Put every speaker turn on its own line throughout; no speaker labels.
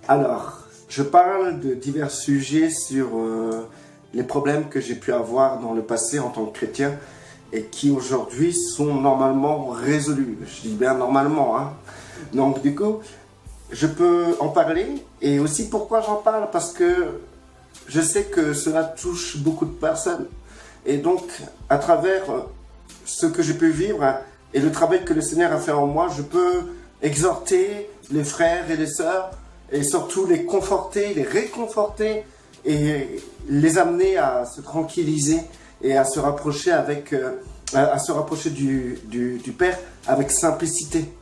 Alors, je parle de divers sujets sur les problèmes que j'ai pu avoir dans le passé en tant que chrétien et qui aujourd'hui sont normalement résolus. Je dis bien normalement, hein. Donc du coup, je peux en parler et aussi pourquoi j'en parle, parce que je sais que cela touche beaucoup de personnes. Et donc, à travers ce que j'ai pu vivre et le travail que le Seigneur a fait en moi, je peux exhorter les frères et les sœurs et surtout les conforter, les réconforter et les amener à se tranquilliser et à se rapprocher du Père avec simplicité.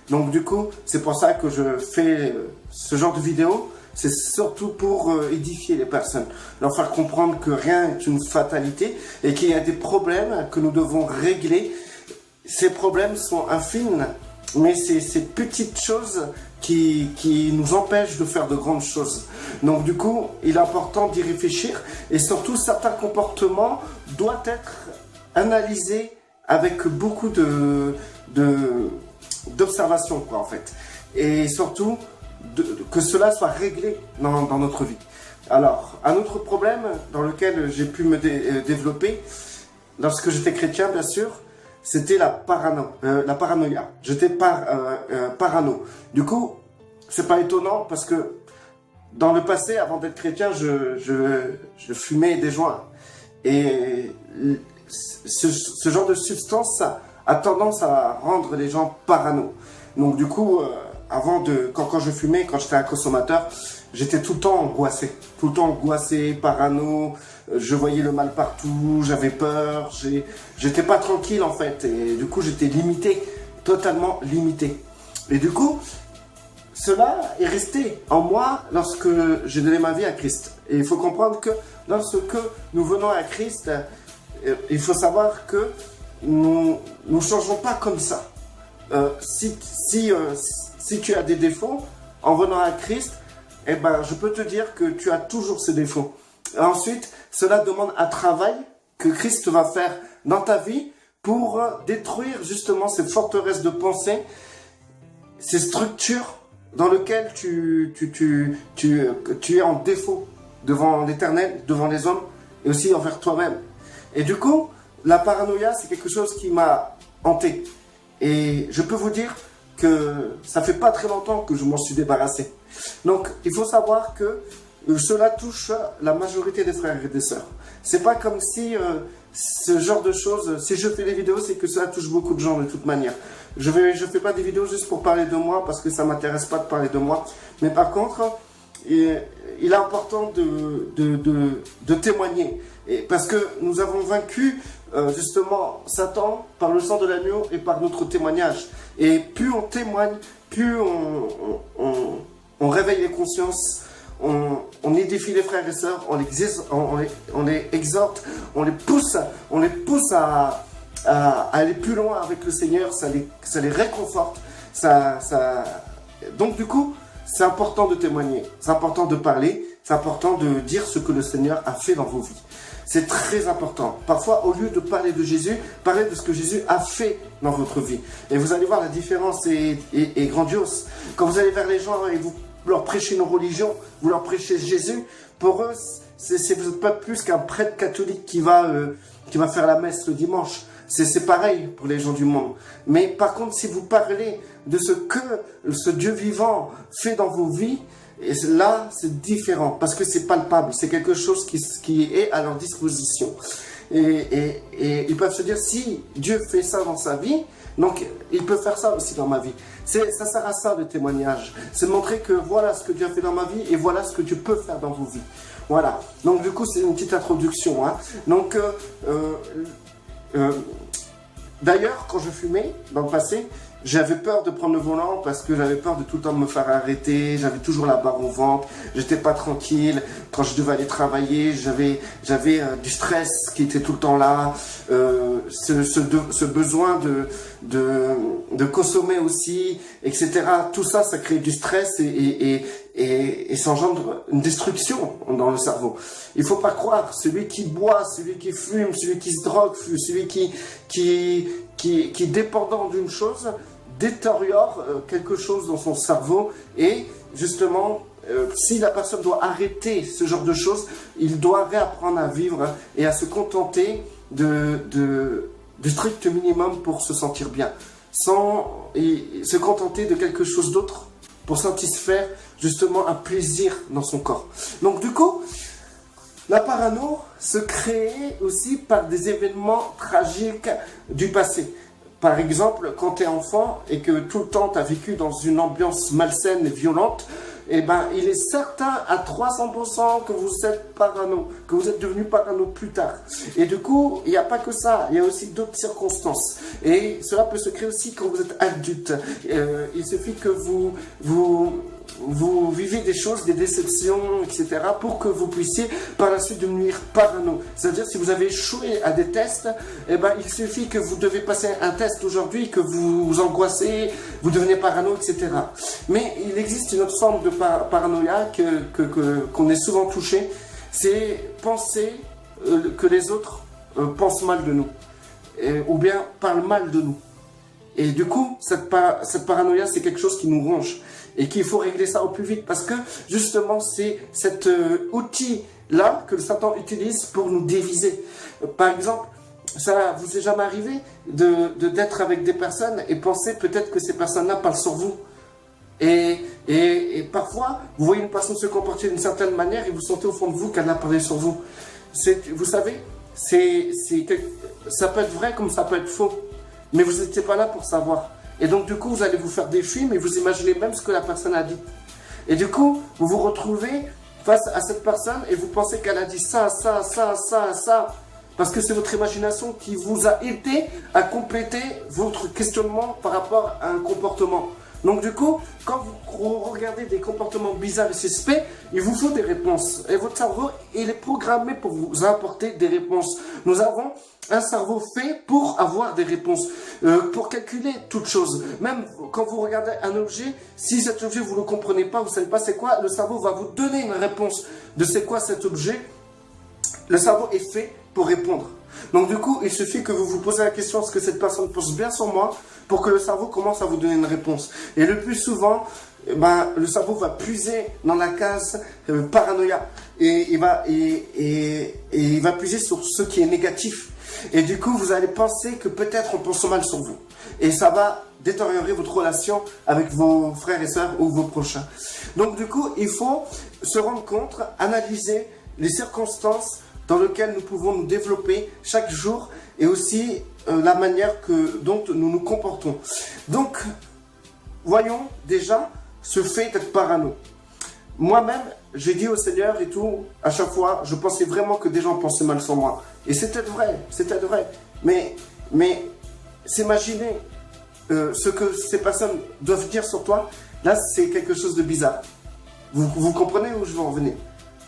Donc du coup, c'est pour ça que je fais ce genre de vidéo. C'est surtout pour édifier les personnes, leur faire comprendre que rien n'est une fatalité et qu'il y a des problèmes que nous devons régler. Ces problèmes sont infimes, mais c'est ces petites choses qui nous empêchent de faire de grandes choses. Donc du coup, il est important d'y réfléchir et surtout certains comportements doivent être analysés avec beaucoup d'observation, quoi, en fait. Et surtout, que cela soit réglé dans notre vie. Alors, un autre problème dans lequel j'ai pu me développer, lorsque j'étais chrétien, bien sûr, c'était la paranoïa. J'étais parano. Du coup, c'est pas étonnant parce que dans le passé, avant d'être chrétien, je fumais des joints. Et ce genre de substance a tendance à rendre les gens parano. Donc du coup, quand je fumais, quand j'étais un consommateur, j'étais tout le temps angoissé, parano, je voyais le mal partout, j'avais peur, j'étais pas tranquille en fait, et du coup j'étais limité, totalement limité. Et du coup, cela est resté en moi lorsque j'ai donné ma vie à Christ. Et il faut comprendre que lorsque nous venons à Christ, il faut savoir que nous ne changeons pas comme ça. Si tu as des défauts, en venant à Christ, eh ben, je peux te dire que tu as toujours ces défauts. Et ensuite, cela demande un travail que Christ va faire dans ta vie pour détruire justement ces forteresses de pensée, ces structures dans lesquelles tu es en défaut devant l'Éternel, devant les hommes et aussi envers toi-même. Et du coup, la paranoïa, c'est quelque chose qui m'a hanté. Et je peux vous dire que ça fait pas très longtemps que je m'en suis débarrassé. Donc, il faut savoir que cela touche la majorité des frères et des sœurs. C'est pas comme si ce genre de choses, si je fais des vidéos, c'est que cela touche beaucoup de gens de toute manière. Je fais pas des vidéos juste pour parler de moi parce que ça m'intéresse pas de parler de moi. Mais par contre, il est important de témoigner. Parce que nous avons vaincu justement Satan par le sang de l'agneau et par notre témoignage. Et plus on témoigne, plus on réveille les consciences, on édifie les frères et sœurs, on les exhorte, on les pousse à aller plus loin avec le Seigneur, ça les réconforte. Donc du coup, c'est important de témoigner, c'est important de parler, c'est important de dire ce que le Seigneur a fait dans vos vies. C'est très important. Parfois, au lieu de parler de Jésus, parlez de ce que Jésus a fait dans votre vie. Et vous allez voir, la différence est grandiose. Quand vous allez vers les gens et vous leur prêchez une religion, vous leur prêchez Jésus, pour eux, vous n'êtes pas plus qu'un prêtre catholique qui va faire la messe le dimanche. C'est pareil pour les gens du monde. Mais par contre, si vous parlez de ce que ce Dieu vivant fait dans vos vies, et là, c'est différent, parce que c'est palpable, c'est quelque chose qui est à leur disposition. Et ils peuvent se dire, si Dieu fait ça dans sa vie, donc il peut faire ça aussi dans ma vie. Ça sert à ça, le témoignage. C'est de montrer que voilà ce que Dieu a fait dans ma vie, et voilà ce que Dieu peut faire dans vos vies. Voilà. Donc du coup, c'est une petite introduction, hein. Donc, d'ailleurs, quand je fumais, dans le passé, j'avais peur de prendre le volant parce que j'avais peur de tout le temps me faire arrêter, j'avais toujours la barre au ventre, j'étais pas tranquille, quand je devais aller travailler, j'avais du stress qui était tout le temps là, ce besoin de consommer aussi, etc. Tout ça, ça crée du stress et ça engendre une destruction dans le cerveau. Il faut pas croire, celui qui boit, celui qui fume, celui qui se drogue, celui qui est dépendant d'une chose, détériore quelque chose dans son cerveau et justement, si la personne doit arrêter ce genre de choses, il doit réapprendre à vivre et à se contenter du strict minimum pour se sentir bien, sans se contenter de quelque chose d'autre pour satisfaire justement un plaisir dans son corps. Donc du coup, la parano se crée aussi par des événements tragiques du passé. Par exemple, quand tu es enfant et que tout le temps tu as vécu dans une ambiance malsaine et violente, eh ben, il est certain à 300% que vous êtes parano, que vous êtes devenu parano plus tard. Et du coup, il n'y a pas que ça, il y a aussi d'autres circonstances. Et cela peut se créer aussi quand vous êtes adulte. Il suffit que vous vivez des choses, des déceptions, etc. pour que vous puissiez par la suite devenir parano. C'est-à-dire si vous avez échoué à des tests, eh ben, il suffit que vous devez passer un test aujourd'hui, que vous vous angoissez, vous devenez parano, etc. Mais il existe une autre forme de paranoïa qu'on est souvent touché, c'est penser que les autres pensent mal de nous, ou bien parlent mal de nous. Et du coup, cette paranoïa, c'est quelque chose qui nous ronge et qu'il faut régler ça au plus vite parce que justement, c'est cet outil-là que le Satan utilise pour nous déviser. Par exemple, ça vous est jamais arrivé d'être avec des personnes et penser peut-être que ces personnes-là parlent sur vous. Et parfois, vous voyez une personne se comporter d'une certaine manière et vous sentez au fond de vous qu'elle a parlé sur vous. Vous savez, ça peut être vrai comme ça peut être faux. Mais vous n'étiez pas là pour savoir. Et donc du coup, vous allez vous faire des films et vous imaginez même ce que la personne a dit. Et du coup, vous vous retrouvez face à cette personne et vous pensez qu'elle a dit ça, ça, ça, ça, ça. Parce que c'est votre imagination qui vous a aidé à compléter votre questionnement par rapport à un comportement. Donc du coup, quand vous regardez des comportements bizarres et suspects, il vous faut des réponses. Et votre cerveau, il est programmé pour vous apporter des réponses. Nous avons un cerveau fait pour avoir des réponses, pour calculer toute chose. Même quand vous regardez un objet, si cet objet vous ne le comprenez pas, vous ne savez pas c'est quoi, le cerveau va vous donner une réponse de c'est quoi cet objet. Le cerveau est fait pour répondre. Donc du coup, il suffit que vous vous posez la question, est-ce que cette personne pense bien sur moi, pour que le cerveau commence à vous donner une réponse. Et le plus souvent, le cerveau va puiser dans la case paranoïa. Et il va puiser sur ce qui est négatif. Et du coup, vous allez penser que peut-être on pense mal sur vous. Et ça va détériorer votre relation avec vos frères et sœurs ou vos prochains. Donc du coup, il faut se rendre compte, analyser les circonstances dans lesquelles nous pouvons nous développer chaque jour et aussi la manière dont nous nous comportons. Donc, voyons déjà ce fait d'être parano. Moi-même, j'ai dit au Seigneur et tout, à chaque fois, je pensais vraiment que des gens pensaient mal sur moi. Et c'était vrai. Mais s'imaginer ce que ces personnes doivent dire sur toi, là, c'est quelque chose de bizarre. Vous comprenez où je veux en venir?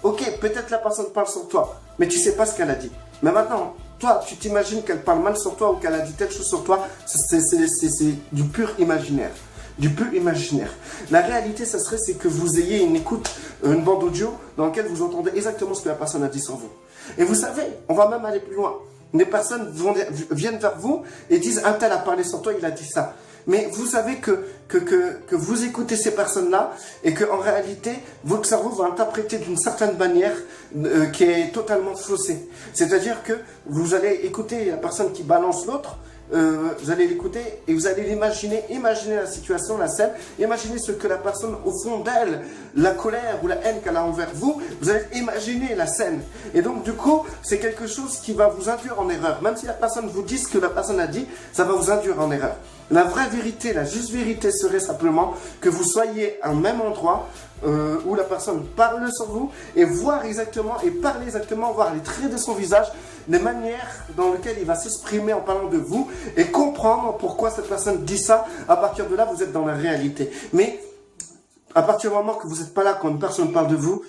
Ok, peut-être la personne parle sur toi, mais tu ne sais pas ce qu'elle a dit. Mais maintenant, toi, tu t'imagines qu'elle parle mal sur toi ou qu'elle a dit telle chose sur toi, c'est du pur imaginaire. Du pur imaginaire. La réalité, c'est que vous ayez une bande audio dans laquelle vous entendez exactement ce que la personne a dit sur vous. Et vous savez, on va même aller plus loin. Des personnes viennent vers vous et disent « Un tel a parlé sur toi, il a dit ça ». Mais vous savez que vous écoutez ces personnes-là et qu'en réalité, votre cerveau va interpréter d'une certaine manière qui est totalement faussée. C'est-à-dire que vous allez écouter la personne qui balance l'autre, vous allez l'écouter et vous allez l'imaginer, imaginer la situation, la scène, imaginez ce que la personne au fond d'elle, la colère ou la haine qu'elle a envers vous, vous allez imaginer la scène. Et donc du coup, c'est quelque chose qui va vous induire en erreur. Même si la personne vous dit ce que la personne a dit, ça va vous induire en erreur. La vraie vérité, la juste vérité serait simplement que vous soyez à un même endroit où la personne parle sur vous et voir exactement et parler exactement, voir les traits de son visage, les manières dans lesquelles il va s'exprimer en parlant de vous et comprendre pourquoi cette personne dit ça. À partir de là, vous êtes dans la réalité. Mais à partir du moment que vous n'êtes pas là quand une personne parle de vous,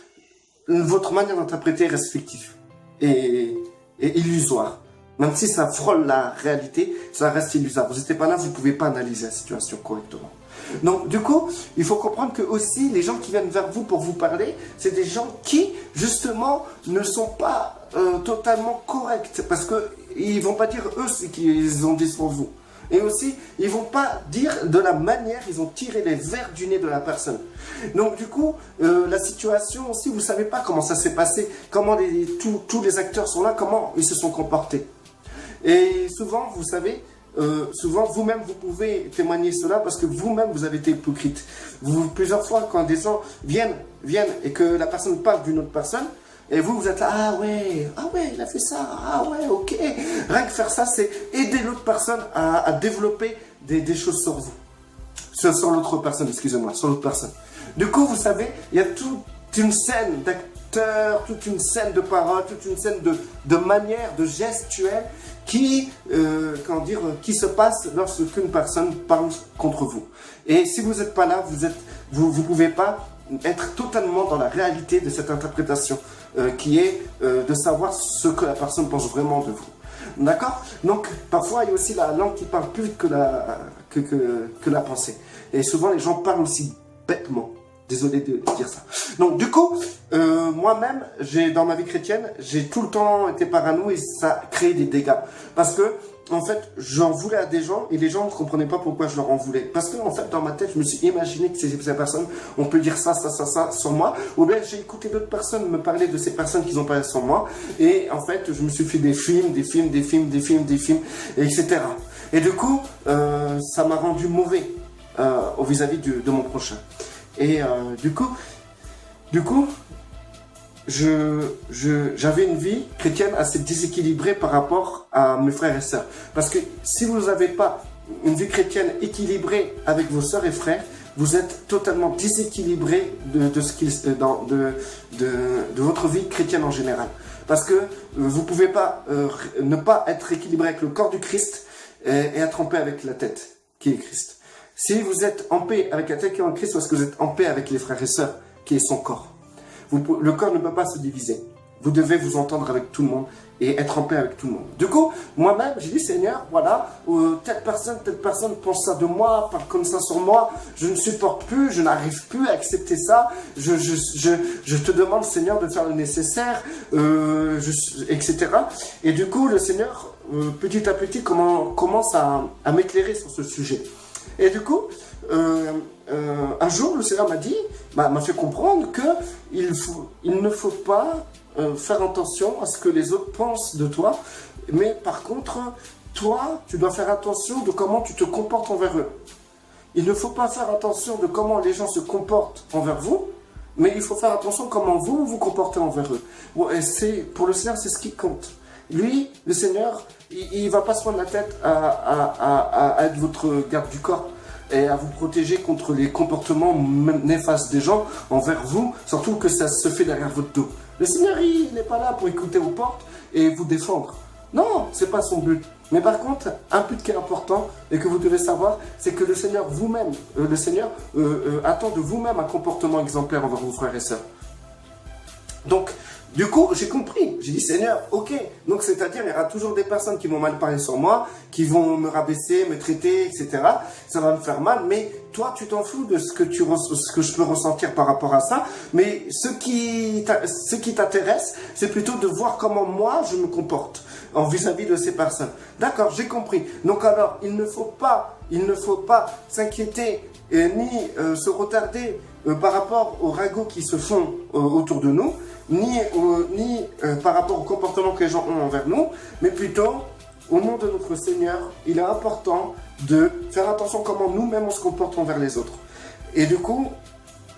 votre manière d'interpréter reste fictive et illusoire. Même si ça frôle la réalité, ça reste illusoire. Vous n'êtes pas là, vous ne pouvez pas analyser la situation correctement. Donc, du coup, il faut comprendre que aussi, les gens qui viennent vers vous pour vous parler, c'est des gens qui, justement, ne sont pas totalement corrects. Parce qu'ils ne vont pas dire eux ce qu'ils ont dit sur vous. Et aussi, ils vont pas dire de la manière, ils ont tiré les vers du nez de la personne. Donc du coup, la situation aussi, vous savez pas comment ça s'est passé, comment tous les acteurs sont là, comment ils se sont comportés. Et souvent, vous savez, souvent vous-même vous pouvez témoigner cela parce que vous-même vous avez été hypocrite. Plusieurs fois, quand des gens viennent et que la personne parle d'une autre personne, et vous êtes là, ah ouais, il a fait ça, ah ouais, ok. Rien que faire ça, c'est aider l'autre personne à développer des choses sur vous. Sur l'autre personne, excusez-moi, sur l'autre personne. Du coup, vous savez, il y a toute une scène d'acteurs, toute une scène de paroles, toute une scène de manières, de gestuels qui se passe lorsqu'une personne parle contre vous. Et si vous n'êtes pas là, vous pouvez pas être totalement dans la réalité de cette interprétation qui est de savoir ce que la personne pense vraiment de vous. D'accord? Donc, parfois, il y a aussi la langue qui parle plus vite que la pensée. Et souvent, les gens parlent aussi bêtement. Désolé de dire ça. Donc, du coup, moi-même, dans ma vie chrétienne, j'ai tout le temps été parano et ça a créé des dégâts. Parce que, en fait, j'en voulais à des gens et les gens ne comprenaient pas pourquoi je leur en voulais. Parce que, en fait, dans ma tête, je me suis imaginé que ces personnes, on peut dire ça sur moi. Ou bien, j'ai écouté d'autres personnes me parler de ces personnes qui ont parlé sur moi. Et, en fait, je me suis fait des films, etc. Et du coup, ça m'a rendu mauvais vis-à-vis de mon prochain. Et du coup, j'avais une vie chrétienne assez déséquilibrée par rapport à mes frères et sœurs. Parce que si vous n'avez pas une vie chrétienne équilibrée avec vos sœurs et frères, vous êtes totalement déséquilibré de votre vie chrétienne en général. Parce que vous ne pouvez pas ne pas être équilibré avec le corps du Christ et être en paix avec la tête qui est Christ. Si vous êtes en paix avec la tête qui est en Christ, parce que vous êtes en paix avec les frères et sœurs qui est son corps. Le corps ne peut pas se diviser. Vous devez vous entendre avec tout le monde et être en paix avec tout le monde. Du coup, moi-même, j'ai dit, Seigneur, voilà, telle personne pense ça de moi, parle comme ça sur moi, je ne supporte plus, je n'arrive plus à accepter ça, je te demande, Seigneur, de faire le nécessaire, etc. Et du coup, le Seigneur, petit à petit, commence à m'éclairer sur ce sujet. Et du coup, un jour, le Seigneur m'a fait comprendre qu'il ne faut pas faire attention à ce que les autres pensent de toi, mais par contre, toi, tu dois faire attention de comment tu te comportes envers eux. Il ne faut pas faire attention de comment les gens se comportent envers vous, mais il faut faire attention comment vous vous comportez envers eux. Et pour le Seigneur, c'est ce qui compte. Lui, le Seigneur, il ne va pas se prendre la tête à être votre garde du corps et à vous protéger contre les comportements néfastes des gens envers vous, surtout que ça se fait derrière votre dos. Le Seigneur, il n'est pas là pour écouter vos portes et vous défendre. Non, ce n'est pas son but. Mais par contre, un but qui est important et que vous devez savoir, c'est que le Seigneur vous-même, attend de vous-même un comportement exemplaire envers vos frères et sœurs. Donc, du coup, j'ai compris. J'ai dit, Seigneur, ok. Donc, c'est-à-dire, il y aura toujours des personnes qui vont mal parler sur moi, qui vont me rabaisser, me traiter, etc. Ça va me faire mal. Mais toi, tu t'en fous de ce que je peux ressentir par rapport à ça. Mais ce qui t'intéresse, c'est plutôt de voir comment moi, je me comporte vis-à-vis de ces personnes. D'accord, j'ai compris. Donc, alors, il ne faut pas s'inquiéter ni se retarder par rapport aux ragots qui se font autour de nous, ni par rapport au comportement que les gens ont envers nous, mais plutôt, au nom de notre Seigneur, il est important de faire attention comment nous-mêmes on se comporte envers les autres. Et du coup,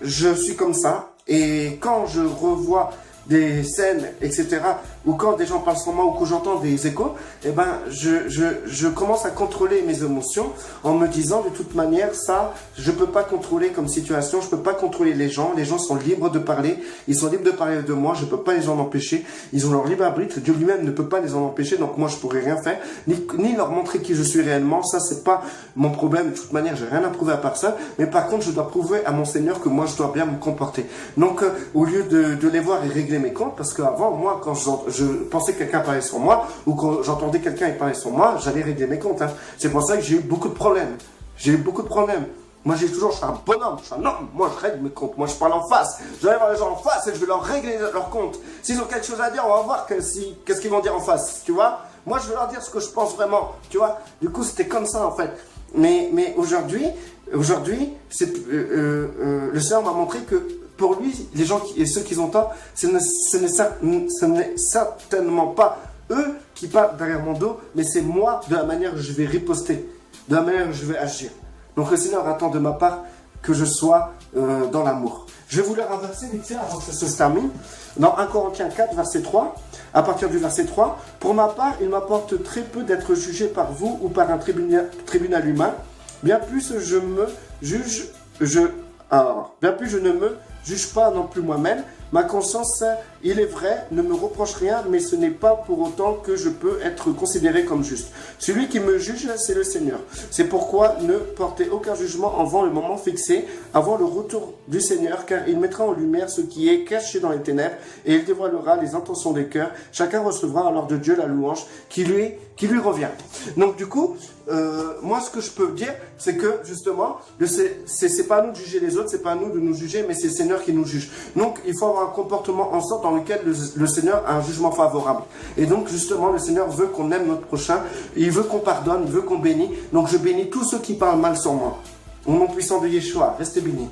je suis comme ça, et quand je revois des scènes, etc., ou quand des gens parlent sur moi, ou que j'entends des échos, eh ben, je commence à contrôler mes émotions en me disant, de toute manière, ça, je peux pas contrôler comme situation, je peux pas contrôler les gens sont libres de parler, ils sont libres de parler de moi, je peux pas les en empêcher, ils ont leur libre arbitre, Dieu lui-même ne peut pas les en empêcher, donc moi je pourrais rien faire, ni leur montrer qui je suis réellement, ça c'est pas mon problème, de toute manière, j'ai rien à prouver à personne, mais par contre, je dois prouver à mon Seigneur que moi je dois bien me comporter. Donc, au lieu de les voir et régler mes comptes, parce qu'avant, moi, quand je pensais que quelqu'un parlait sur moi, ou quand j'entendais quelqu'un parler sur moi, j'allais régler mes comptes. Hein. C'est pour ça que j'ai eu beaucoup de problèmes. Moi, je suis un bonhomme, je suis un homme. Moi, je règle mes comptes. Moi, je parle en face. Je vais voir les gens en face et je vais leur régler leurs comptes. S'ils ont quelque chose à dire, on va voir qu'est-ce qu'ils vont dire en face. Tu vois? Moi, je veux leur dire ce que je pense vraiment, tu vois. Du coup, c'était comme ça, en fait. Mais aujourd'hui, le Seigneur m'a montré que pour lui, les gens et ceux qui ont tort, ce n'est certainement pas eux qui parlent derrière mon dos, mais c'est moi de la manière que je vais riposter, de la manière que je vais agir. Donc le Seigneur attend de ma part que je sois dans l'amour. Je vais vous lire un verset vite fait avant que ça se termine. Dans 1 Corinthiens 4, verset 3, à partir du verset 3, « Pour ma part, il m'apporte très peu d'être jugé par vous ou par un tribunal humain. Bien plus je ne me juge pas non plus moi-même. Ma conscience, il est vrai, ne me reproche rien, mais ce n'est pas pour autant que je peux être considéré comme juste. Celui qui me juge, c'est le Seigneur. C'est pourquoi ne portez aucun jugement avant le moment fixé, avant le retour du Seigneur, car il mettra en lumière ce qui est caché dans les ténèbres, et il dévoilera les intentions des cœurs. Chacun recevra alors de Dieu la louange qui lui revient. » Donc du coup, moi ce que je peux dire, c'est que justement, c'est pas à nous de juger les autres, c'est pas à nous de nous juger, mais c'est le Seigneur qui nous juge. Donc il faut avoir un comportement en sorte dans lequel le Seigneur a un jugement favorable. Et donc justement, le Seigneur veut qu'on aime notre prochain, il veut qu'on pardonne, il veut qu'on bénisse. Donc je bénis tous ceux qui parlent mal sur moi. Au nom puissant de Yeshua, restez bénis.